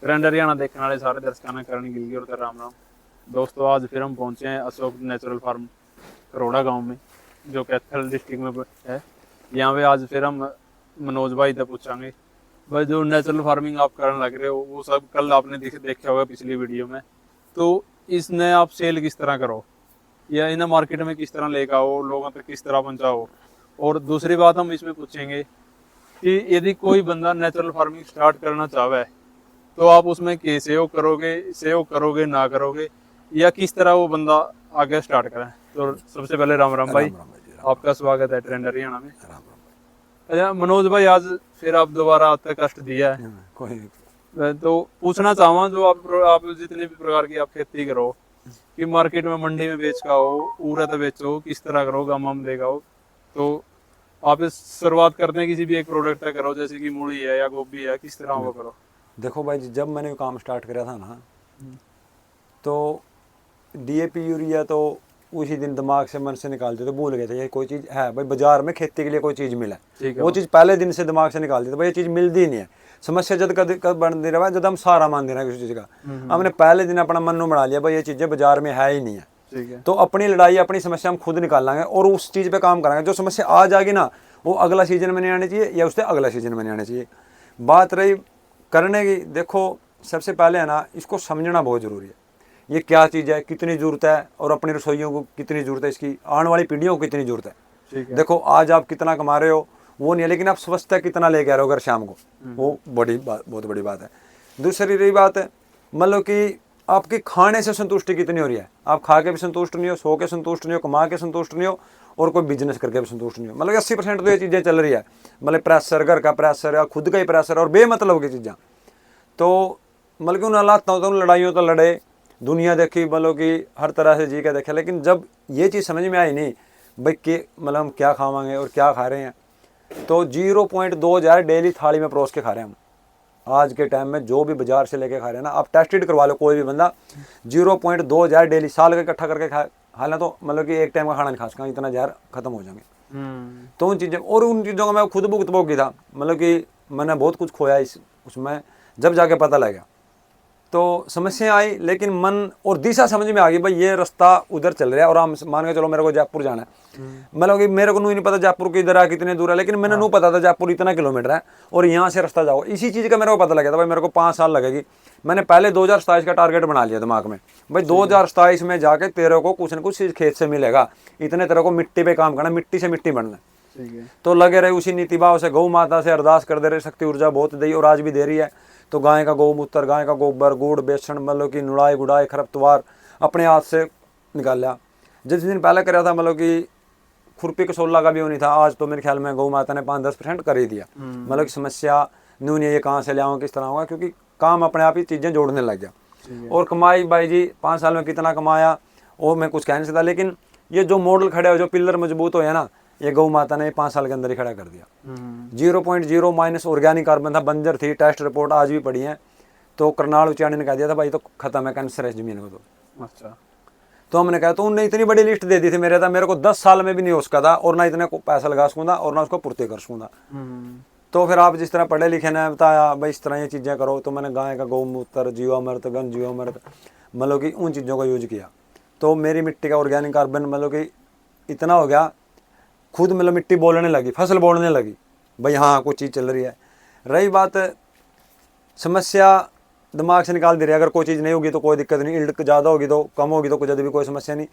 Trend Haryana देखने वाले सारे दर्शकों ने करण गिल की और राम राम। दोस्तों आज फिर हम पहुंचे हैं अशोक नेचुरल फार्म करोड़ा गांव में, जो कैथल डिस्ट्रिक्ट में है। यहाँ पे आज फिर हम मनोज भाई से पूछांगे भाई, जो नेचुरल फार्मिंग आप करने लग रहे हो वो सब कल आपने देखा होगा पिछली वीडियो में। तो इसने आप सेल किस तरह करो या इन्हें मार्केट में किस तरह लेकर आओ, लोगों तक किस तरह पहुंचाओ। और दूसरी बात हम इसमें पूछेंगे कि यदि कोई बंदा नेचुरल फार्मिंग स्टार्ट करना चाहे तो आप उसमें सहयोग करोगे ना करोगे, या किस तरह वो बंदा आगे स्टार्ट करें। तो सबसे पहले राम राम भाई, आपका स्वागत है ट्रेंड हरियाणा में। राम राम अच्छा मनोज भाई, आज फिर आप दोबारा आते कष्ट दिया है। कोई तो पूछना चाहूँ, जो आप जितने भी प्रकार की आप खेती करो कि मार्केट में मंडी में बेच का हो, उड़द बेचो, किस तरह करो, गम देगा हो, तो आप इस शुरुआत करते हैं किसी भी एक प्रोडक्ट का करो, जैसे कि मूली है या गोभी है, किस तरह वो करो। देखो भाई जी, जब मैंने काम स्टार्ट करा था ना, तो डीएपी यूरिया तो उसी दिन दिमाग से मन से निकाल दिया, तो भूल गए थे ये कोई चीज़ है भाई बाजार में खेती के लिए कोई चीज़ मिला, वो चीज़ पहले दिन से दिमाग से निकाल दी तो भाई ये चीज़ मिलती ही नहीं है। समस्या जब कब बन दे रहा है, जब हम सारा मान दे रहे हैं किसी चीज़ का, हमने पहले दिन अपना मन बना लिया भाई ये चीज़ें बाजार में है ही नहीं है। तो अपनी लड़ाई अपनी समस्या हम खुद निकाल लेंगे और उस चीज़ पे काम करेंगे। जो समस्या आ जाएगी ना, वो अगला सीजन में नहीं आनी चाहिए या उससे अगला सीजन में नहीं आनी चाहिए। बात रही करने की, देखो सबसे पहले है ना, इसको समझना बहुत ज़रूरी है। ये क्या चीज़ है, कितनी ज़रूरत है, और अपनी रसोइयों को कितनी ज़रूरत है, इसकी आने वाली पीढ़ियों को कितनी ज़रूरत है। देखो आज आप कितना कमा रहे हो वो नहीं है, लेकिन आप स्वच्छता कितना लेके आ रहे हो अगर शाम को, वो बहुत बड़ी बात है। दूसरी रही बात है, मतलब कि आपके खाने से संतुष्टि कितनी हो रही है। आप खा के भी संतुष्ट नहीं हो, सो के संतुष्ट नहीं हो, कमा के संतुष्ट नहीं हो, और कोई बिजनेस करके भी संतुष्ट नहीं हो। मतलब 80% तो ये चीज़ें चल रही है, मतलब प्रेशर, घर का प्रेशर या खुद का ही प्रेशर और बेमतलब की चीज़ें। तो मतलब कि उन हालात होता उन लड़ाइयों तो लड़े, दुनिया देखी, मतलब कि हर तरह से जी के देखे, लेकिन जब ये चीज़ समझ में आई नहीं भाई कि मतलब हम क्या खावांगे और क्या खा रहे हैं, तो 0.2 हज़ार डेली थाली में परोस के खा रहे हैं हम। आज के टाइम में जो भी बाजार से लेके खा रहे हैं ना, आप टेस्टेड करवा लो कोई भी बंदा, 0.2 हज़ार डेली साल का इकट्ठा करके खा लें तो मतलब कि एक टाइम का खाना नहीं खा सका, इतना जहर खत्म हो जाएंगे। तो उन चीज़ों और उन चीज़ों का मैं खुद भुगत था, मतलब कि मैंने बहुत कुछ खोया उसमें, जब जाके पता लगा तो समस्या आई, लेकिन मन और दिशा समझ में आ गई भाई ये रास्ता उधर चल रहा है। और हम मान के चलो मेरे को जयपुर जाना है, मतलब कि मेरे को नहीं पता जयपुर की इधर है कितने दूर है, लेकिन मैंने नहीं पता था जयपुर इतना किलोमीटर है और यहाँ से रास्ता जाओ। इसी चीज़ का मेरे को पता लगा था भाई मेरे को 5 साल लगेगी। मैंने पहले 2027 का टारगेट बना लिया दिमाग में, भाई 2027 में जाके तेरे को कुछ न कुछ खेत से मिलेगा, इतने तेरे को मिट्टी पे काम करना, मिट्टी से मिट्टी बनना। तो लगे रहे उसी नीति भाव से, गौ माता से अरदास कर दे रहे, शक्ति ऊर्जा बहुत दी और आज भी दे रही है। तो गाय का गौमूत्र, गाय का गोबर, गुड़, बेसन, मतलब कि नुड़ाई गुड़ाई खरपतवार अपने हाथ से निकाल लिया। जिस दिन पहले कर रहा था, मतलब कि खुरपी कसोला का भी नहीं था, आज तो मेरे ख्याल में गौ माता ने 5-10% कर ही दिया। मतलब कि समस्या न्यू नहीं, ये कहाँ से ले आऊँ, किस तरह होगा, क्योंकि काम अपने आप ही चीज़ें जोड़ने लग गया। और कमाई भाई जी 5 साल में कितना कमाया वो मैं कुछ कह नहीं सकता, लेकिन ये जो मॉडल खड़े हो, जो पिलर मजबूत हो है ना, ये गौ माता ने 5 साल के अंदर ही खड़ा कर दिया। 0.0 माइनस ऑर्गेनिक कार्बन था, बंजर थी, टेस्ट रिपोर्ट आज भी पड़ी है। तो करनाल उच्चारण ने कह दिया था भाई तो खत्म है, कैंसर है जमीन को। तो अच्छा, तो हमने कहा, तो उनने इतनी बड़ी लिस्ट दे दी थी मेरे था, मेरे को 10 साल में भी नहीं हो सका था, और ना इतने पैसा लगा सकूँ और ना उसको पूर्ति कर सकूँ। तो फिर आप जिस तरह पढ़े लिखे ने बताया भाई इस तरह ये चीज़ें करो, तो मैंने गाय का गौमूत्र, जीवामृत, घन जीवामृत, मतलब कि उन चीज़ों का यूज किया। तो मेरी मिट्टी का ऑर्गेनिक कार्बन मतलब कि इतना हो गया, खुद मतलब मिट्टी बोलने लगी, फसल बोलने लगी भाई हाँ कुछ चीज़ चल रही है। रही बात समस्या दिमाग से निकाल दे रही है, अगर कोई चीज़ नहीं होगी तो कोई दिक्कत नहीं, इल्ड ज़्यादा होगी तो कम होगी तो कुछ भी कोई समस्या नहीं।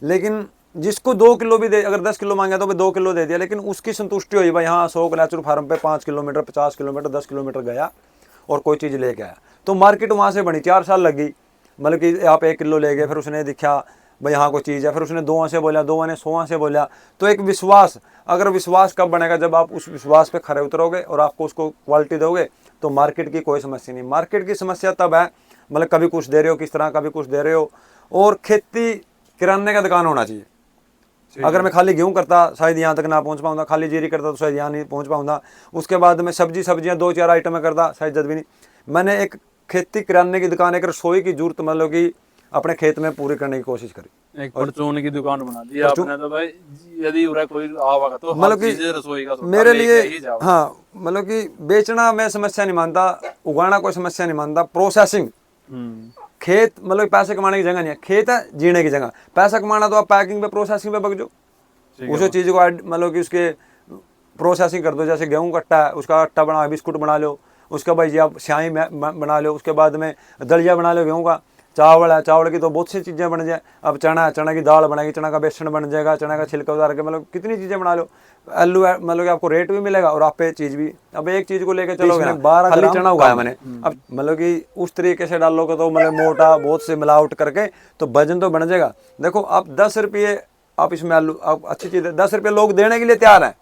लेकिन जिसको 2 किलो भी दे, अगर 10 किलो मांगा तो भाई 2 किलो दे दिया, लेकिन उसकी संतुष्टि हुई भाई हाँ 100 नेचुरल फार्म पे 5 किलोमीटर 50 किलोमीटर 10 किलोमीटर गया और कोई चीज़ लेके आया। तो मार्केट वहाँ से बनी, 4 साल लगी, मतलब कि आप 1 किलो ले गए, फिर उसने दिखा भाई हाँ कोई चीज़ है, फिर उसने 2 से बोला, 2 ने 100 से बोला। तो एक विश्वास, अगर विश्वास कब बनेगा, जब आप उस विश्वास पे खरे उतरोगे और आपको उसको क्वालिटी दोगे, तो मार्केट की कोई समस्या नहीं। मार्केट की समस्या तब है मतलब कभी कुछ दे रहे हो किस तरह, कभी कुछ दे रहे हो। और खेती किराने का दुकान होना चाहिए। अगर मैं खाली गेहूँ करता शायद यहाँ तक ना पहुँच पाऊँगा, खाली जीरी करता तो शायद यहाँ नहीं पहुँच पाऊँगा, उसके बाद में सब्जियाँ 2-4 आइटम करता शायद जब भी नहीं। मैंने एक खेती किराने की दुकान, एक रसोई की जरूरत मतलब कि अपने खेत में पूरी करने की कोशिश करी। एक परचून की दुकान बना दी आपने तो भाई, यदि उरा कोई आवागा तो मतलब हर कि चीज़ रसोई का मेरे लिए ही जाओ। हाँ, मतलब कि बेचना मैं समस्या नहीं मानता, उगाना कोई समस्या नहीं मानता, प्रोसेसिंग खेत मतलब पैसे कमाने की जगह नहीं है, खेत है जीने की जगह। पैसा कमाना तो आप पैकिंग पे प्रोसेसिंग पे बग जाओ, उस चीज़ को मतलब कि उसके प्रोसेसिंग कर दो। जैसे गेहूं का आटा है, उसका आटा बना, बिस्कुट बना लो, उसके बाद ये आप स्याही बना लो, उसके बाद में दलिया बना लो गेहूं का। चावल है, चावल की तो बहुत सी चीज़ें बन जाए। अब चना है, चना की दाल बनेगी, चना का बेसन बन जाएगा, चना का छिलका उतार के मतलब कितनी चीज़ें बना लो। आलू है, मतलब कि आपको रेट भी मिलेगा और आप पे चीज़ भी। अब एक चीज़ को लेकर चलोगे ना, 12 खाली चना उगाया मैंने, अब मतलब कि उस तरीके से डालोगे तो मतलब मोटा बहुत से मिलावट करके तो वजन तो बन जाएगा। देखो आप 10 रुपये आप इसमें आलू, आप अच्छी चीज़ है, 10 रुपये लोग देने के लिए तैयार हैं,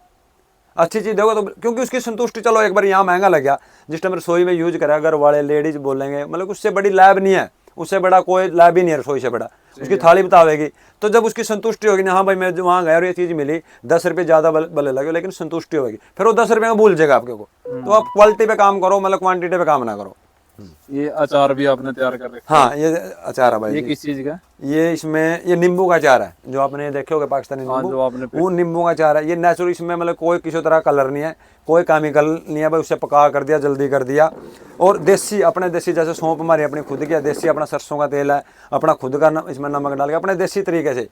अच्छी चीज़ देखो तो, क्योंकि उसकी संतुष्टि। चलो एक बार यहाँ महंगा लग गया, जिस टाइम रसोई में यूज करा, घर वाले लेडीज बोलेंगे, मतलब उससे बड़ी लैब नहीं है, उससे बड़ा कोई लैब ही नहीं है रसोई से बड़ा। उसकी थाली बतावेगी, तो जब उसकी संतुष्टि होगी ना, हाँ भाई मैं वहाँ गया और ये चीज़ मिली, 10 रुपये ज़्यादा भले लगे लेकिन संतुष्टि होगी, फिर वो 10 रुपये में भूल जाएगा आपके को। तो आप क्वालिटी पे काम करो, मतलब क्वांटिटी पे काम ना करो। ये अचार भी आपने तैयार कर रखा हाँ, ये अचार है भाई। ये किस चीज़ का? ये इसमें ये नींबू का अचार है, जो आपने देखे होगा पाकिस्तानी हाँ, जो आपने नींबू, वो नींबू का अचार है। ये नेचुरल, इसमें मतलब कोई किसी तरह कलर नहीं है, कोई केमिकल नहीं है भाई, उससे पका कर दिया, जल्दी कर दिया। और देसी, अपने देसी, जैसे सौंफ हमारी अपनी खुद की है, देसी अपना सरसों का तेल है, अपना खुद का इसमें नमक डाल के अपने देसी तरीके से।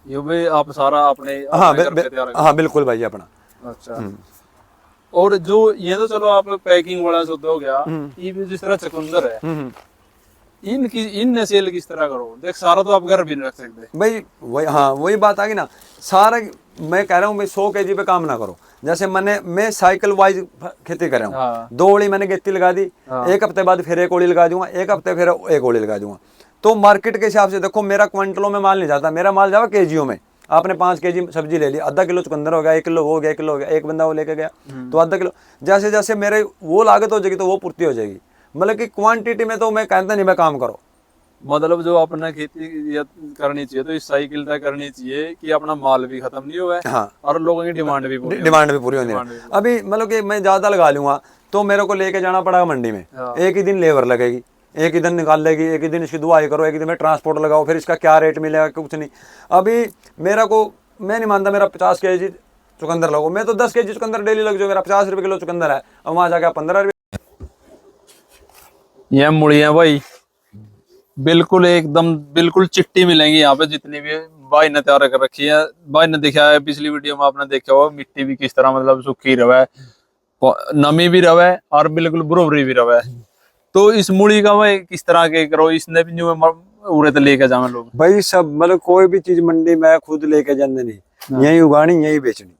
ये भी आप सारा अपने हाँ घर पे तैयार हाँ बिल्कुल भाई अपना। अच्छा। और जो ये तो चलो आप पैकिंग वाला शुद्ध हो गया, ये भी जिस तरह चुकंदर है, इन सेल किस तरह करो? देख सारा तो आप घर भी नहीं रख सकते भाई, वही हाँ वही बात आ गई ना। सारा मैं कह रहा हूँ भाई 100 kg पे काम ना करो। जैसे मैं साइकिल वाइज खेती कर रहा हूँ। हाँ। 2 ओली मैंने गेत्ती लगा दी, एक हफ्ते बाद फिर एक ओली लगा दूंगा, एक हफ्ते फिर एक ओली लगा दूंगा। तो मार्केट के हिसाब से देखो, मेरा क्विंटलों में माल नहीं जाता, मेरा माल जाएगा केजियों में। आपने 5 kg सब्जी ले ली, आधा किलो चुकंदर हो गया, 1 किलो हो गया, 1 किलो हो गया, एक बंदा वो लेके गया तो आधा किलो। जैसे जैसे मेरे वो लागत हो जाएगी तो वो पूर्ति हो जाएगी। मतलब कि क्वांटिटी में तो मैं कहता नहीं मैं काम करो। मतलब जो अपने खेती करनी चाहिए तो इस साइकिल तय करनी चाहिए कि अपना माल भी खत्म नहीं हुआ है, हाँ, और लोगों की डिमांड भी पूरी होनी है। अभी मतलब कि मैं ज्यादा लगा लूंगा तो मेरे को लेके जाना पड़ेगा मंडी में, एक ही दिन लेबर लगेगी, एक ही दिन निकाल लेगी, एक ही दिन इसकी दुआई करो, एक ही दिन में ट्रांसपोर्ट लगाओ, फिर इसका क्या रेट मिलेगा कुछ नहीं। अभी मेरा को मैं नहीं मानता मेरा 50 kg चुकंदर लगो, मैं तो 10 kg चुकंदर डेली लग जाओ, मेरा 50 रुपये किलो चुकंदर है, और वहां जाके 15 रुपये। ये मुड़िया भाई बिल्कुल एकदम बिल्कुल चिट्टी मिलेंगी यहाँ पे, जितनी भी भाई ने तैयार कर रखी है। भाई ने दिखाया है पिछली वीडियो में, आपने देखा होगा मिट्टी भी किस तरह मतलब सूखी रवे, नमी भी रवे और बिल्कुल बरोबरी भी रवे। तो इस मूली का भाई किस तरह के करो, इसने भी जो उरे तो लेके जावे लोग भाई सब, मतलब कोई भी चीज मंडी में खुद लेके जाने नहीं, यही उगानी यही बेचनी,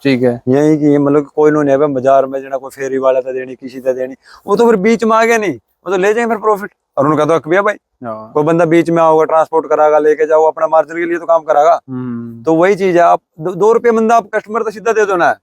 ठीक है। यही की मतलब कोई नो नहीं है बाजार में जना कोई फेरी वाला था देनी, किसी था देनी, वो तो फिर बीच में आ गया नहीं, वो तो ले जाएंगे फिर प्रॉफिट। और उनका तो हक भी है भाई, कोई बंदा बीच में आओगे ट्रांसपोर्ट करागा, लेके जाओ, अपना मार्जिन के लिए तो काम करागा। तो वही चीज है, आप 2 रुपये बंदा आप कस्टमर तो सीधा दे दो ना।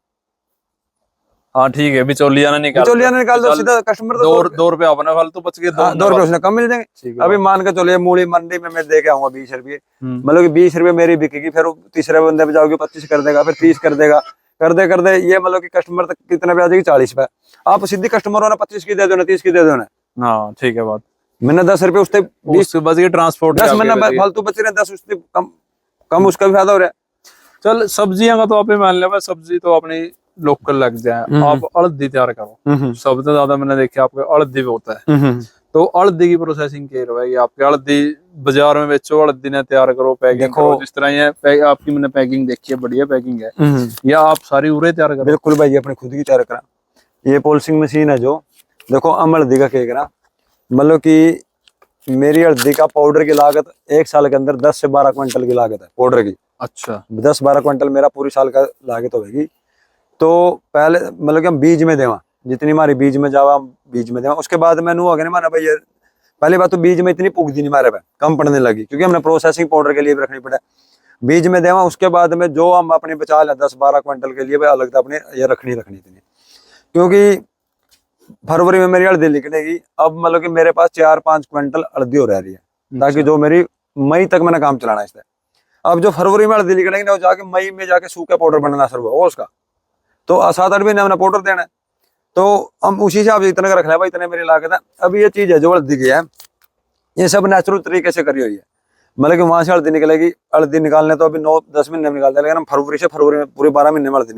हाँ ठीक है, बिचौलिया ने निकाल दो सीधा कस्टमर तो 2 रुपये अपने फालतू बच गए, 2 रुपये उसने कम मिल जाएंगे। अभी मान के चलिए मूली मंडी में मैं दे के आऊंगा 20 रुपये, मतलब कि 20 रुपये मेरी बिकेगी, फिर तीसरे बंदे पे जाओगे 25 कर देगा, फिर 30 कर देगा, कर दे ये मतलब कि कस्टमर तक कितने पे आ जाएगी, 40 पे। आप सीधी कस्टमर हो ना 25 की दे दो ना, 30 की दे दो ना। हाँ ठीक है बात। मैंने 10 रुपये उससे 20 बच गए ट्रांसपोर्ट, 10 मैंने फालतू बच रहे, 10 उससे कम उसका भी फायदा हो रहा है। चल सब्जियां का तो आप ही मान लिया, सब्जी तो अपनी लोकल लग जाए। आप हल्दी तैयार करो, सबसे ज्यादा मैंने देखा आपके हल्दी भी होता है। तो हल्दी की प्रोसेसिंग क्या रहेगी आपके? हल्दी बाजार में बेचो, हल्दी ने तैयार करो, पैकिंग करो, जिस तरह ये आपकी मैंने पैकिंग देखी है, बढ़िया पैकिंग है, या आप सारी उरे तैयार करो? बिल्कुल भाई, अपने खुद की तैयार करा। ये पॉलिशिंग मशीन है जो, देखो हम हल्दी का क्या करा, मतलब कि मेरी हल्दी का पाउडर की लागत 1 साल के अंदर 10 से 12 क्विंटल की लागत है पाउडर की। अच्छा, 10-12 क्विंटल मेरा पूरी साल का लागत होगी। तो पहले मतलब कि हम बीज में देवा, जितनी हमारी बीज में जावा बीज में देवा, उसके बाद मैंने वो अगर माना भाई यार, पहली बात तो बीज में इतनी पुगदी नहीं मारे पे, कम पड़ने लगी, क्योंकि हमने प्रोसेसिंग पाउडर के लिए भी रखनी पड़ा। बीज में देवा, उसके बाद में जो हम अपने बचा लें 10-12 क्विंटल के लिए भाई अलग अपने ये रखनी इतनी, क्योंकि फरवरी में मेरी हल्दी निकलेगी। अब मतलब कि मेरे पास 4-5 क्विंटल हल्दी हो रही है, ताकि जो मेरी मई तक मैंने काम चलाना है इससे। अब जो फरवरी में हल्दी निकलेंगे ना, वो जाके मई में जाके सूखा पाउडर बनना शुरू होगा उसका, तो 7-8 महीने हमने पाउडर देना है। तो हम उसी हिसाब से इतने का रख लिया भाई, इतने मेरी लागत है। अब ये चीज है जो हल्दी की है, ये सब नेचुरल तरीके से करी हुई है। मतलब कि वहां से हल्दी निकलेगी, हल्दी निकालने तो अभी 9-10 महीने में निकालते हैं, लेकिन हम फरवरी से फरवरी में पूरे 12 महीने में हल्दी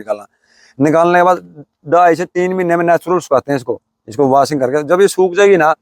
निकालने के बाद 2.5 से 3 महीने में नेचुरल सुखाते हैं इसको वॉशिंग करके। जब ये सूख जाएगी ना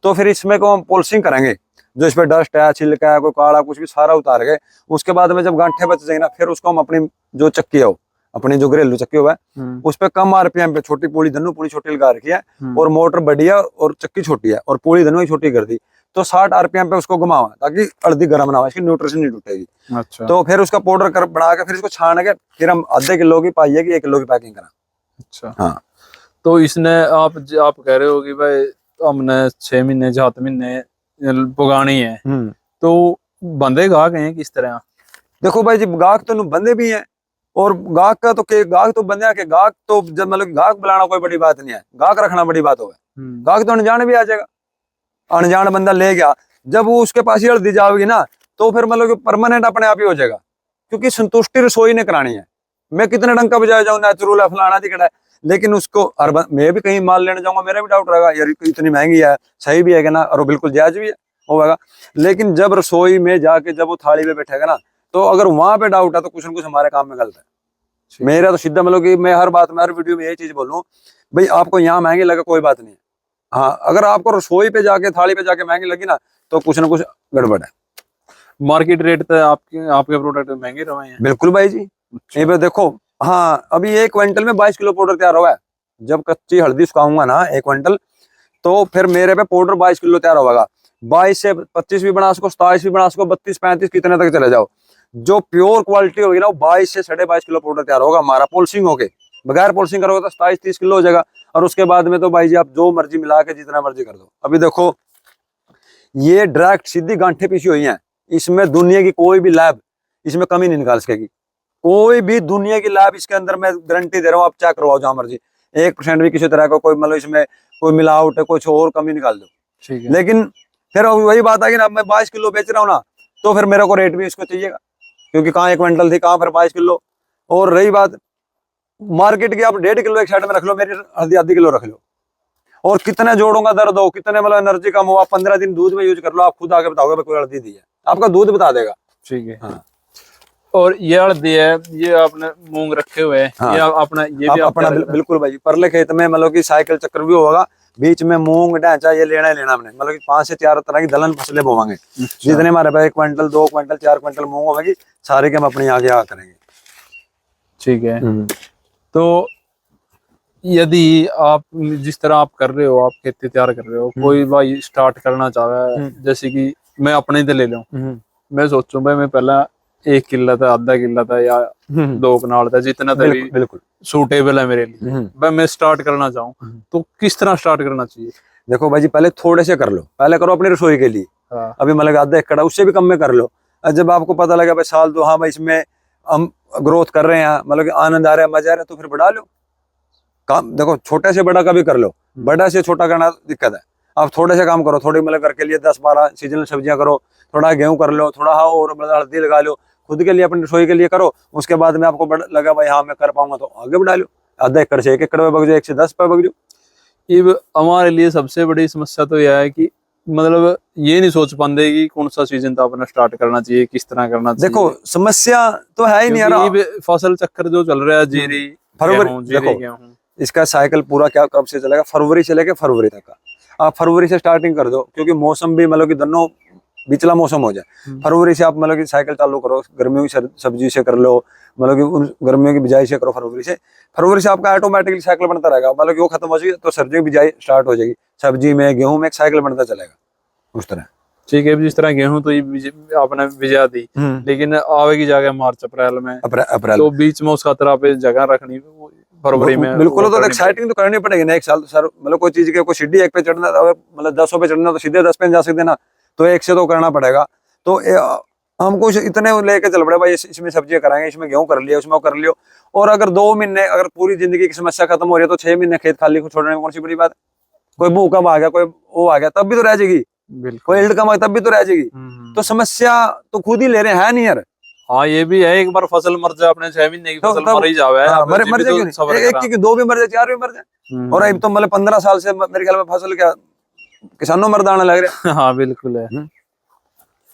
तो फिर इसमें को हम पॉलिशिंग करेंगे, जो इस पे डस्ट है, छिलका है, कोई काला कुछ भी सारा उतार के उसके बाद में जब गांठे बच जाएंगे ना, फिर उसको हम अपनी जो चक्की है, अपनी जो घरेलू चक्की हुआ है उस पे कम आरपीएम पे छोटी पूली धनु पूरी छोटी लगा रखी है, और मोटर बड़ी है और चक्की छोटी है, और पूली धनु छोटी कर दी, तो 60 आरपीएम पे उसको घुमावा ताकि हल्दी गर्म ना हो, इसकी न्यूट्रिशन नहीं टूटेगी। अच्छा। तो फिर उसका पाउडर कर बना के फिर इसको छान के फिर हम आधे किलो की पाइए की 1 किलो की पैकिंग करा। अच्छा। हाँ, तो इसने आप कह रहे हो कि भाई हमने 6 महीने 7 महीने पुगानी है, तो बंदे गाहक हैं किस तरह? देखो भाई जी, गाहक तो बंदे भी हैं, और गाहक का तो गाहक तो बंदे के गाहक तो जब मतलब गाहक बुलाना कोई बड़ी बात नहीं है, गाहक रखना बड़ी बात होगा। गाहक तो अनजान भी आ जाएगा, अनजान बंदा ले गया, जब वो उसके पास ही हल्दी जाओगी ना तो फिर मतलब परमानेंट अपने आप ही हो जाएगा, क्योंकि संतुष्टि रसोई ने करानी है। मैं कितने ढंग का बजाया जाऊँ, नेचुरल है, फलाना दिखड़ा है, लेकिन उसको मैं भी कहीं माल लेने जाऊंगा, मेरा भी डाउट रहेगा यार इतनी महंगी है, सही भी है कि ना, और वो बिल्कुल जायज भी है होगा। लेकिन जब रसोई में जाके जब वो थाली में बैठेगा ना, तो अगर वहां पे डाउट है तो कुछ ना कुछ हमारे काम में गलत है। मेरा तो सीधा मतलब कि मैं हर बात में हर वीडियो में यही चीज बोलूं, भाई आपको यहाँ महंगी लगे कोई बात नहीं है, हाँ अगर आपको रसोई पे जाके थाली पे जाके महंगी लगी ना तो कुछ ना कुछ गड़बड़ है। मार्केट रेट तो आपके प्रोडक्ट महंगे रहे हैं? बिल्कुल भाई जी। अच्छा। ये पे देखो, हाँ अभी 1 क्विंटल में 22 किलो पाउडर तैयार हुआ है। जब कच्ची हल्दी सुखाऊंगा ना 1 क्विंटल, तो फिर मेरे पे पाउडर 22 किलो तैयार होगा। 22 से 25 भी बना सको, 27 भी बना सको, 32-35 कितने तक चले जाओ। जो प्योर क्वालिटी होगी ना वो 22 से 22.5 किलो पाउडर तैयार होगा हमारा, पॉलिशिंग होके। बगैर पॉलिशिंग करोगे तो 27-30 किलो हो जाएगा, और उसके बाद में तो भाई जी आप जो मर्जी मिला के जितना मर्जी कर दो। अभी देखो ये डायरेक्ट सीधी गांठे पीसी हुई है, इसमें दुनिया की कोई भी लैब इसमें कमी नहीं निकाल सकेगी, कोई भी दुनिया की लैब इसके अंदर मैं गारंटी दे रहा हूँ, आप चेक करवाओ जहां मर्जी, 1% भी किसी तरह का कोई मतलब इसमें कोई मिलावट है, कुछ और कमी निकाल दो। ठीक है। लेकिन फिर वही बात है कि ना मैं 22 किलो बेच रहा हूँ ना, तो फिर मेरे को रेट भी इसको चाहिएगा, क्योंकि कहाँ 1 क्विंटल थी, कहाँ फिर 22 किलो। और रही बात मार्केट की, आप 1.5 किलो एक साइड में रख लो, मेरी हल्दी आधी किलो रख लो, और कितने जोड़ों का दर्द हो, कितने मतलब एनर्जी कम हो, आप 15 दिन दूध में यूज कर लो, आप खुद आगे बताओगे कोई हल्दी दी है, आपका दूध बता देगा। ठीक है। हाँ। और ये हल्दी है, ये आपने मूंग रखे हुए हैं, हाँ। ये अपना ये भी अपना बिल्कुल भाई, परले खेत में मतलब कि साइकिल चक्कर भी होगा, बीच में मूंग ढांचा ये लेना ही लेना हमने, मतलब कि 5 से 4 तरह की दलहन फसलें बोवांगे। जितने हमारे पास 1 क्विंटल 2 क्विंटल 4 क्विंटल मूंग होगी, सारे के हम अपने आगे आ करेंगे। ठीक है। तो यदि आप जिस तरह आप कर रहे हो, आप खेती तैयार कर रहे हो, कोई भाई स्टार्ट करना चाह रहा है, जैसे कि मैं अपने ही ले लूं, मैं सोचूं भाई मैं पहला 1 किला था, आधा किला था, या 2 कनाल था, जितना था भी बिल्कुल सूटेबल है मेरे लिए, भाई मैं स्टार्ट करना चाहूँ तो किस तरह स्टार्ट करना चाहिए? देखो भाई जी, पहले थोड़े से कर लो, पहले करो अपनी रसोई के लिए। हाँ। अभी मतलब आधा एकड़, उससे भी कम में कर लो। जब आपको पता लगा भाई साल 2 हाँ भाई इसमें हम ग्रोथ कर रहे हैं, मतलब कि आनंद आ रहा है, मजा आ रहा है, तो फिर बढ़ा लो काम। देखो छोटे से बड़ा का भी कर लो, बड़ा से छोटा करना दिक्कत है। आप थोड़े से काम करो, थोड़ी मतलब घर के लिए 10-12 सीजनल सब्जियां करो, थोड़ा गेहूं कर लो, थोड़ा हाँ और मतलब हल्दी लगा लो, खुद के लिए अपनी रसोई के लिए करो। उसके बाद में आपको लगा भाई हाँ मैं कर पाऊंगा तो आगे बढ़ा लो, आधा एकड़ से 1 एकड़ पे बग जाओ, 1 से 10 पे बग जाओ। ये हमारे लिए सबसे बड़ी समस्या तो यह है कि मतलब ये नहीं सोच पाते कि कौन सा सीजन तो अपना स्टार्ट करना चाहिए, किस तरह करना चाहिए। देखो समस्या तो है ही नहीं यार, फसल चक्कर जो चल रहा है, जीरी फरवरी, गेहूं, इसका साइकिल पूरा क्या कब से चलेगा, फरवरी से लेके फरवरी तक का। आप फरवरी से स्टार्टिंग कर दो, क्योंकि मौसम भी मतलब कि दोनों बिचला मौसम हो जाए। फरवरी से आप मतलब कि साइकिल चालू करो, गर्मियों की सब्जी से कर लो, मतलब कि उन गर्मियों की बिजाई से करो फरवरी से आपका ऑटोमेटिकली साइकिल बनता रहेगा। मतलब कि वो खत्म हो जाएगी तो सर्दियों की बिजाई स्टार्ट हो जाएगी, सब्जी में गेहूं में एक साइकिल बनता चलेगा उस तरह। ठीक है। जिस तरह गेहूं तो ये आपने बिजा दी, लेकिन आवेगी जगह मार्च अप्रैल में, अप्रैल तो बीच में उस खतरा पे जगह रखनी फरवरी में। बिल्कुल, तो एक्साइटिंग तो करनी पड़ेगी ना 1 साल सर। मतलब कोई चीज के कोई सीढ़ी 1 पे चढ़ना, मतलब 10 पे चढ़ना तो सीधे 10 पे जा सकते ना, तो 1 से तो करना पड़ेगा। तो हमको इतने लेके चल पड़े भाई, इसमें सब्जियां कराएंगे, इसमें गेहूं कर लिया, उसमें कर लियो। और अगर 2 महीने अगर पूरी जिंदगी की समस्या खत्म हो रही है, तो 6 महीने खेत खाली को छोड़ने में कौन सी बड़ी बात है। कोई भूकंप आ गया, कोई वो आ गया, तब भी तो रह जाएगी, कोई हिल्ड कम आ तब भी तो रह जाएगी। तो समस्या तो खुद ही ले रहे हैं नहीं यार। हाँ ये भी है, एक बार फसल मर जाए, अपने 6 महीने की फसल मर ही जावे, मर जाए, 1 की 2 भी मर जाए, 4 भी मर जाए। और अब तो मतलब 15 साल से मेरे ख्याल में फसल क्या किसानों मर्दाना लग रहा हाँ बिल्कुल है। है।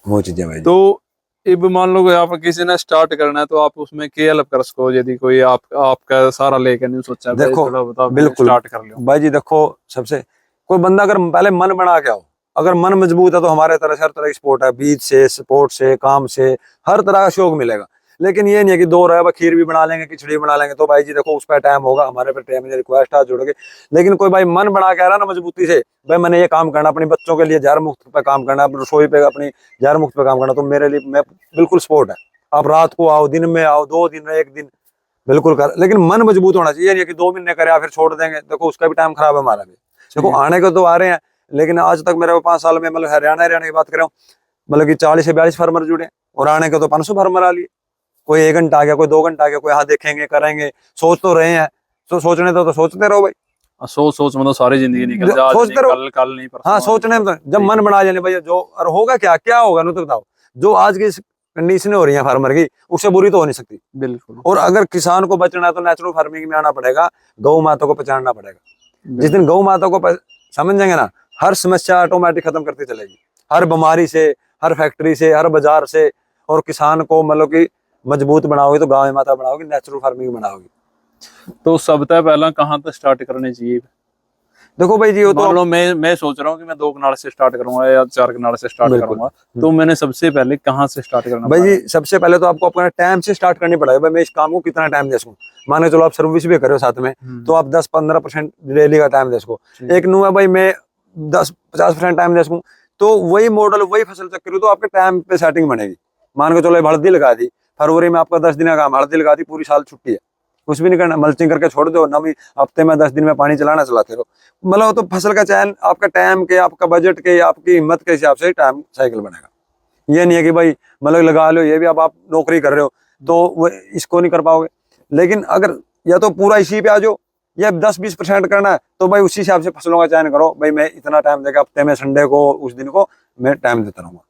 वो चीजें भाई। तो अब मान लो कि आप किसी ने स्टार्ट करना है तो आप उसमें के हेल्प कर सको, यदि कोई आपका सारा लेके नहीं सोचा है, भाई देखो थोड़ा बताओ मैं बिल्कुल स्टार्ट कर लूं। भाई जी, देखो सबसे कोई बंदा अगर पहले मन बना के आओ, अगर मन मजबूत है तो हमारे तरह से हर तरह की स्पोर्ट है, बीच से, स्पोर्ट से, काम से, हर तरह का शौक मिलेगा। लेकिन ये नहीं है कि दो रहे खीर भी बना लेंगे, खिचड़ी बना लेंगे, तो भाई जी देखो उस पर टाइम होगा, हमारे पे टाइम रिक्वेस्ट है जुड़ के। लेकिन कोई भाई मन बना के आ रहा ना मजबूती से, भाई मैंने ये काम करना, अपने बच्चों के लिए जहर मुक्त पे काम करना, रसोई पे अपनी जहर मुक्त पे काम करना, तो मेरे लिए मैं बिल्कुल सपोर्ट है। आप रात को आओ, दिन में आओ, 2 दिन, 1 दिन, बिल्कुल कर, लेकिन मन मजबूत होना चाहिए। नहीं कि 2 महीने करे फिर छोड़ देंगे, देखो उसका भी टाइम खराब है हमारा भी। देखो आने को तो आ रहे हैं, लेकिन आज तक मेरे 5 साल में मतलब हरियाणा की बात कर रहा हूँ, मतलब कि 40 से 42 फार्मर जुड़े, और आने को तो 500 फार्मर आ लिए। कोई 1 घंटा आ गया, कोई 2 घंटा आ गया, कोई हाँ देखेंगे करेंगे, सोच तो रहे हैं। तो सोचने तो सोचते रहो भाई, सोच सोच मतलब सारी जिंदगी निकल जाए, आज सोचते नहीं, रहो। कल कल नहीं, परसों हाँ सोचने में तो जब मन बना जाने भैया, जो और होगा क्या क्या होगा ना, तो बताओ। जो आज की कंडीशन हो रही है फार्मर की, उससे बुरी तो हो नहीं सकती। बिल्कुल। और अगर किसान को बचना है तो नेचुरल फार्मिंग में आना पड़ेगा, गौ माता को पहचानना पड़ेगा। जिस दिन गौ माता को समझ जाएंगे ना, हर समस्या ऑटोमेटिक खत्म करती चलेगी, हर बीमारी से, हर फैक्ट्री से, हर बाजार से। और किसान को मतलब कि मजबूत बनाओगे तो गाय माता बनाओगे, नेचुरल फार्मिंग बनाओगे। तो सबसे पहला कहाँ से स्टार्ट करनी चाहिए? देखो भाई जी, वो तो मान लो मैं सोच रहा हूँ कि मैं 2 कनाल से स्टार्ट करूंगा या 4 कनाल से स्टार्ट बिल्कुल। करूंगा, तो मैंने सबसे पहले कहाँ से स्टार्ट करना भाई पड़ेगा? जी सबसे पहले तो आपको अपना टाइम से स्टार्ट करनी पड़ेगा। भाई मैं इस काम को कितना टाइम दे सकूं, मान के चलो आप सर्विस भी कर रहे हो साथ में, तो आप 10-15% डेली का टाइम दे सको। एक नु है भाई मैं 10-50% टाइम दे सकूं, तो वही मॉडल, वही फसल चक्कर, तो आपके टाइम पे सेटिंग बनेगी। मान के चलो हल्दी लगा दी, फरवरी में आपका 10 दिन का काम, हल्दी लगा दी, पूरी साल छुट्टी है, कुछ भी नहीं करना, मल्चिंग करके छोड़ दो, नमी हफ्ते में 10 दिन में पानी चलाना, चलाते रहो। मतलब तो फसल का चयन आपका टाइम के, आपका बजट के, आपकी हिम्मत के हिसाब से टाइम साइकिल बनेगा। ये नहीं है कि भाई मतलब लगा लो, ये भी अब आप नौकरी कर रहे हो तो वो इसको नहीं कर पाओगे। लेकिन अगर या तो पूरा इसी पे आ जाओ, या 10-20% करना है, तो भाई उसी हिसाब से फसलों का चयन करो। भाई मैं इतना टाइम देकर हफ्ते में संडे को, उस दिन को मैं टाइम देता रहूंगा।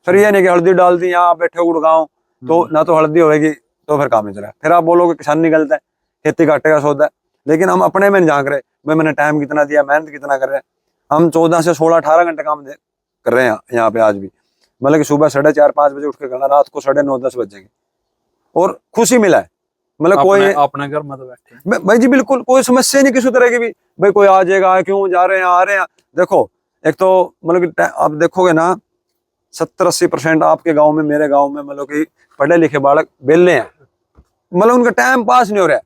फिर ये नहीं कि हल्दी डाल दी, यहाँ बैठे गुड़गांव, तो ना तो हल्दी होगी तो फिर काम नहीं चला। फिर आप बोलोगे किसान नहीं गलत है, खेती घाटे का सौदा है। लेकिन हम अपने में नहीं झांक रहे, भाई मैंने टाइम कितना दिया, मेहनत कितना कर रहे हैं। हम 14 से 16-18 घंटे काम कर रहे हैं यहाँ पे आज भी। मतलब कि सुबह 4:30-5 बजे उठ के करना, रात को 9:30-10 बजेंगे, और खुशी मिला है। मतलब कोई अपने घर में तो बैठे भाई जी बिल्कुल कोई समस्या नहीं किसी तरह की भी, भाई कोई आ जाएगा, क्यों जा रहे हैं, आ रहे हैं। देखो एक तो मतलब कि आप देखोगे ना, 70-80% आपके गांव में, मेरे गांव में, मतलब कि पढ़े लिखे बालक बेले हैं, मतलब उनका टाइम पास नहीं हो रहा है।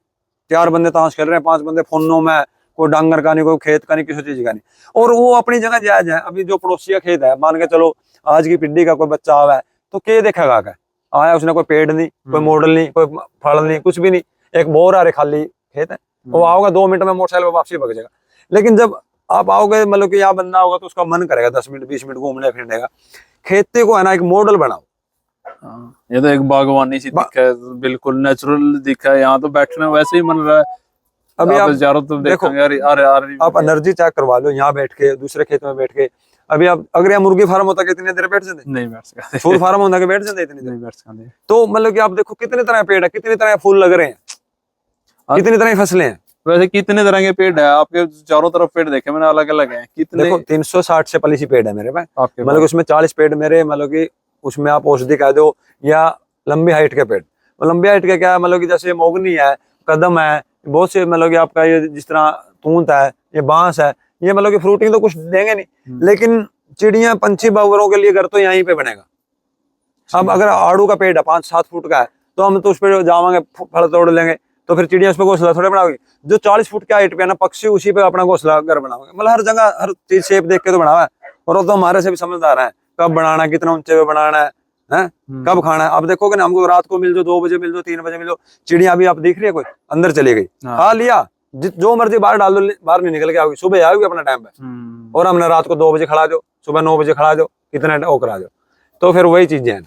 4 बंदे ताश खेल रहे हैं, 5 बंदे फोनों में, कोई डांगर का नहीं, कोई खेत का नहीं, किसी चीज का नहीं। और वो अपनी जगह जायज है। अभी जो पड़ोसी का खेत है, मान के चलो आज की पीढ़ी का कोई बच्चा आवा है, तो क्या देखेगा, क्या आया उसने, कोई पेड़ नहीं, कोई मॉडल नहीं, कोई फल नहीं, कुछ भी नहीं, एक बोर आ रहे खाली खेत है, वो आओगे 2 मिनट में मोटरसाइकिल वापसी भग जाएगा। लेकिन जब आप आओगे, मतलब कि यहाँ बंदा होगा, तो उसका मन करेगा 10 मिनट 20 मिनट घूमने फिरने का। खेती को है ना एक मॉडल बनाओ। ये तो एक बागवानी सी दिखा है, बिल्कुल नेचुरल दिखा है, यहाँ तो बैठने वैसे ही मन रहा है। अभी आप चारों तरफ देखो, देखेंगे, आप एनर्जी चेक करवा लो, यहाँ बैठ के, दूसरे खेत में बैठ के। अभी आप अगर यहाँ मुर्गी फार्म होता कितनी देर बैठ जाते, नहीं बैठ सकते, फूल फार्म होता के बैठ जाते इतनी देर, नहीं बैठ सकते। तो मतलब कि आप देखो कितने तरह के पेड़ है, कितनी तरह के फूल लग रहे हैं, कितनी तरह की फसलें हैं। वैसे कितने तरह के पेड़ है आपके चारों तरफ? पेड़ देखे मैंने, अलग अलग हैं कितने? देखो 360 से पॉलिसी पेड़ है मेरे पास आपके, मतलब उसमें 40 पेड़ मेरे, मतलब कि उसमें आप औषधि कह दो या लंबी हाइट के पेड़। लंबी हाइट के क्या है, मतलब कि जैसे मोगनी है, कदम है, बहुत से, मतलब कि आपका ये जिस तरह तूंत है, ये बांस है, ये मतलब कि फ्रूटिंग तो कुछ देंगे नहीं, लेकिन चिड़िया पंछी बावरों के लिए घर तो यहीं पे बनेगा। अब अगर आड़ू का पेड़ है 5-7 फुट का है, तो हम तो उस पर जावांगे, फल तोड़ लेंगे, तो फिर चिड़िया उस पर घोंसला थोड़े बनाओगी। जो 40 फुट के हाइट पे है ना, पक्षी उसी पे अपना घोंसला घर बनाओगे। मतलब हर जगह हर चीज शेप देख के तो बनावा है। और वो तो हमारे से भी समझदार है, कब बनाना, कितना ऊंचे पे बनाना है, कब खाना है। अब देखोगे ना, हमको रात को मिल जाओ, 2 बजे मिल जाओ, 3 बजे मिल जाओ, चिड़िया अभी आप दिख रही है, कोई अंदर चली गई, खा लिया, जो मर्जी बाहर डाल दो, बाहर नहीं निकल के आओगी, सुबह आओगी अपना टाइम पे। और हमने रात को 2 बजे खड़ा दो, सुबह 9 बजे खड़ा दो, कितना वो करा दो। तो फिर वही चीजें हैं।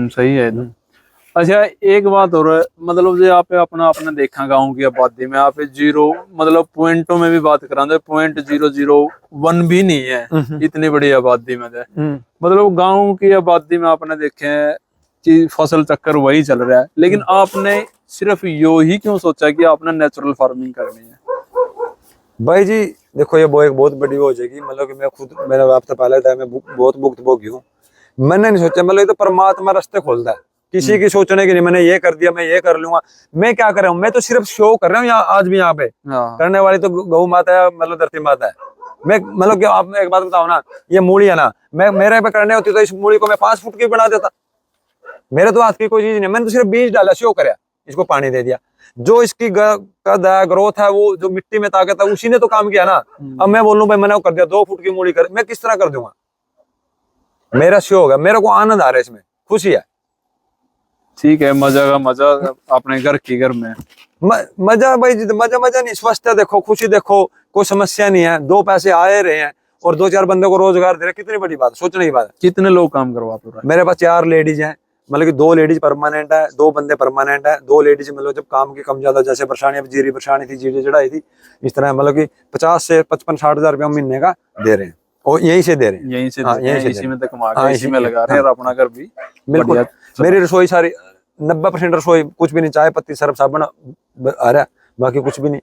सही है। अच्छा एक बात और, मतलब जो आप अपना अपने देखा गांव की आबादी में, आप 0 मतलब पॉइंटों में भी बात करा, 0.001 भी नहीं है इतनी बड़ी आबादी में। मतलब गांव की आबादी में आपने देखे कि फसल चक्कर वही चल रहा है, लेकिन आपने सिर्फ यो ही क्यों सोचा कि आपने नेचुरल फार्मिंग करनी है? भाई जी देखो, ये वो एक बहुत बड़ी वो हो जाएगी, मतलब कि मैं खुद, मेरा बाप तो पहले था, मैं बहुत भुगत भोगी हूँ। मैंने नहीं सोचा, मतलब ये तो परमात्मा रास्ते खोलता है, किसी की सोचने की नहीं। मैंने ये कर दिया, मैं ये कर लूंगा। मैं क्या कर रहा हूँ, मैं तो सिर्फ शो कर रहा हूँ यहाँ, आज भी यहाँ पे हाँ। करने वाली तो गौ माता है, मतलब धरती माता है। मैं मतलब कि आप एक बात बताओ ना, ये मूली है ना, मैं मेरे पे करने होती तो इस मूली को मैं 5 फुट की बना देता। मेरे तो हाथ की कोई चीज नहीं, मैंने तो सिर्फ बीज डाला, शो कराया, इसको पानी दे दिया। जो इसकी कद है, ग्रोथ है, वो जो मिट्टी में ताकत है, उसी ने तो काम किया ना। अब मैं बोलूं भाई मैंने वो कर दिया, 2 फुट की मूली कर, मैं किस तरह कर दूंगा? मेरा शो होगा, मेरे को आनंद आ रहा है इसमें, खुशी है। ठीक है, मजा का मजा अपने घर की घर में। मजा भाई जी, मजा मजा नहीं, स्वस्थ है, देखो खुशी, देखो कोई समस्या नहीं है, 2 पैसे आए रहे हैं और 2-4 बंदे को रोजगार दे रहे, कितनी बड़ी बात है, सोचने की बात है। कितने लोग काम करवाते हो? मेरे पास 4 लेडीज हैं, मतलब कि 2 लेडीज परमानेंट है, 2 बंदे परमानेंट है। 2 लेडीज मतलब जब काम की कम ज्यादा, जैसे परेशानी, अब जीरी परेशानी थी, जीरी चढ़ाई थी, इस तरह मतलब कि 50 से 55-60 हजार रुपया महीने का दे रहे हैं, और यहीं से दे रहे हैं, यहीं से हाँ, देते हैं, यहीं से इसी में दे तो कमा हाँ, के इसी में लगा रहे हैं, और अपना घर भी बिल्कुल। बढ़िया। मेरी रसोई सारी 90% रसोई, कुछ भी नहीं, चाय पत्ती सर्फ साबुन आ रहा है, बाकी कुछ भी नहीं।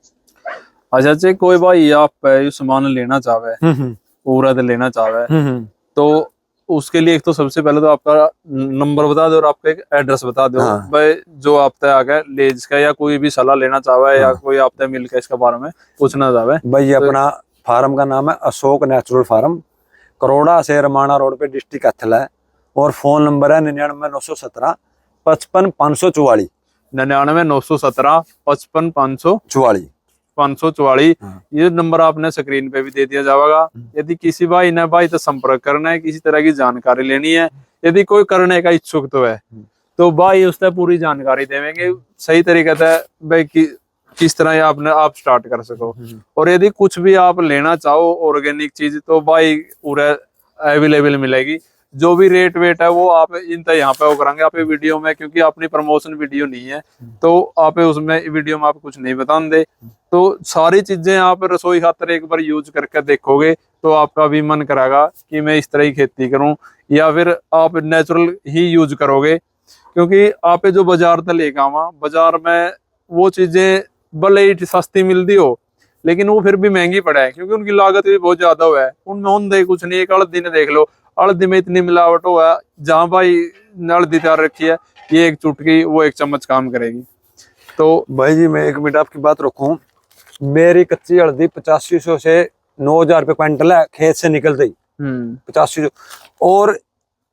अच्छा अच्छा, कोई भाई आप ये सामान लेना चाहे, हम्म पूरा तो लेना चाहे, हम्म तो उसके लिए एक तो सबसे पहले तो आपका नंबर बता दो और आपका एक एड्रेस बता दो हाँ। भाई, जो आप तय आगे ले इसका, या कोई भी सलाह लेना चाहे या हाँ। कोई आप तय मिलकर इसके बारे में पूछना चाहे भाई ये तो। अपना फार्म का नाम है अशोक नेचुरल फार्म, करोड़ा से रमाना रोड पे, डिस्ट्रिक्ट कैथल है। और फोन नंबर है 99 917 55 544 99 917 55 44। 544। हाँ। ये नंबर आपने स्क्रीन पे भी दे दिया जाएगा। यदि किसी भाई ने भाई तो संपर्क करना है, किसी तरह की जानकारी लेनी है, यदि कोई करने का इच्छुक तो है, तो भाई उससे पूरी जानकारी देंगे सही तरीके से भाई किस तरह ये आपने आप स्टार्ट कर सको। और यदि कुछ भी आप लेना चाहो ऑर्गेनिक चीज, तो भाई पूरा अवेलेबल मिलेगी। जो भी रेट वेट है वो आप इन तक यहाँ पे वो करेंगे आप वीडियो में, क्योंकि अपनी प्रमोशन वीडियो नहीं है, तो आप उसमें वीडियो में आप कुछ नहीं बताएंगे। तो सारी चीजें आप रसोई खातर एक बार यूज करके देखोगे तो आपका भी मन करेगा कि मैं इस तरह की खेती करूं, या फिर आप नेचुरल ही यूज करोगे। क्योंकि आप जो बाजार से लेकर आवा, बाजार में वो चीजें भले ही सस्ती मिलती हो, लेकिन वो फिर भी महंगी पड़ा है, क्योंकि उनकी लागत भी बहुत ज्यादा हुआ है। उनमें होंगे कुछ नहीं, एक हल्दी ने देख लो, हल्दी में इतनी मिलावट हुआ है, जहाँ भाई हल्दी तैयार रखी है, ये एक चुटकी वो 1 चम्मच काम करेगी। तो भाई जी मैं 1 मिनट आपकी बात रखूं, मेरी कच्ची हल्दी 8500 से 9000 रुपये क्विंटल है, खेत से निकलते ही 8500। और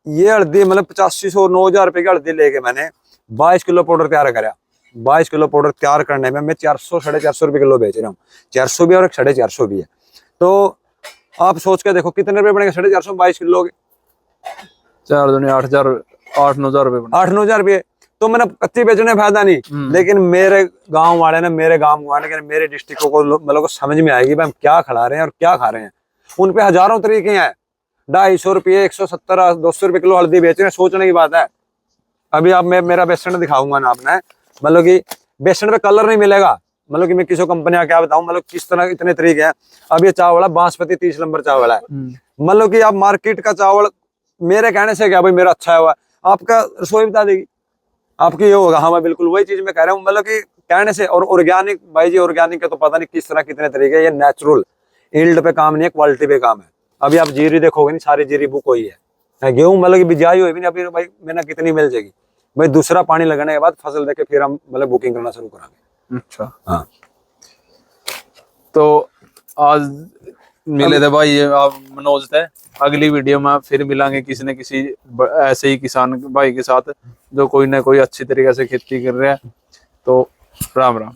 ये हल्दी मतलब 8500 9000 रुपये की हल्दी लेके मैंने 22 किलो पाउडर तैयार कराया। 22 किलो पाउडर तैयार करने में मैं 400 450 रुपये किलो बेच रहा हूँ। 400 भी है और 450 भी है। तो आप सोच के देखो कितने रुपए बनेंगे 450 22 किलो के? 4 दूनी 8,000 8-9,000 रुपए बने। 8-9 रुपये। तो मैंने कच्ची बेचने फायदा नहीं, लेकिन मेरे गांव वाले ने, मेरे गांव वाले ने, मेरे डिस्ट्रिक्ट को मतलब को समझ में आएगी भाई हम क्या खिला रहे हैं और क्या खा रहे हैं। उन पे हजारों तरीके हैं, 250 रुपये 170 200 रुपये किलो हल्दी बेच रहे हैं, सोचने की बात है। अभी आप मैं मेरा बेसन दिखाऊंगा ना आपने, मतलब कि बेसन पे कलर नहीं मिलेगा, मतलब कि मैं किसी कंपनी का क्या बताऊं, मतलब किस तरह इतने तरीके हैं। अब ये चावल है बासमती 30 नंबर चावल है, मतलब कि आप मार्केट का चावल मेरे कहने से क्या भाई मेरा अच्छा है हुआ, आपका रसोई बता देगी, आपकी ये होगा हाँ मैं बिल्कुल वही चीज मैं कह रहा हूँ, मतलब कि कहने से। और ऑर्गेनिक भाई जी, ऑर्गेनिक का तो पता नहीं किस तरह कितने तरीके, ये नेचुरल ईल्ड पे काम नहीं है, क्वालिटी पे काम है। अभी आप जीरी देखोगे नहीं, सारी जीरी बुक हुई है, गेहूं मतलब कि बिजाई हुई भी नहीं, अभी भाई मैंने कितनी मिल जाएगी भाई, दूसरा पानी लगाने के बाद फसल देके फिर हम मतलब बुकिंग करना शुरू करांगे। अच्छा हाँ। तो आज मिले थे भाई ये आप मनोज थे। अगली वीडियो में फिर मिलांगे किसी न किसी ऐसे ही किसान भाई के साथ, जो कोई ना कोई अच्छी तरीके से खेती कर रहे हैं। तो राम राम।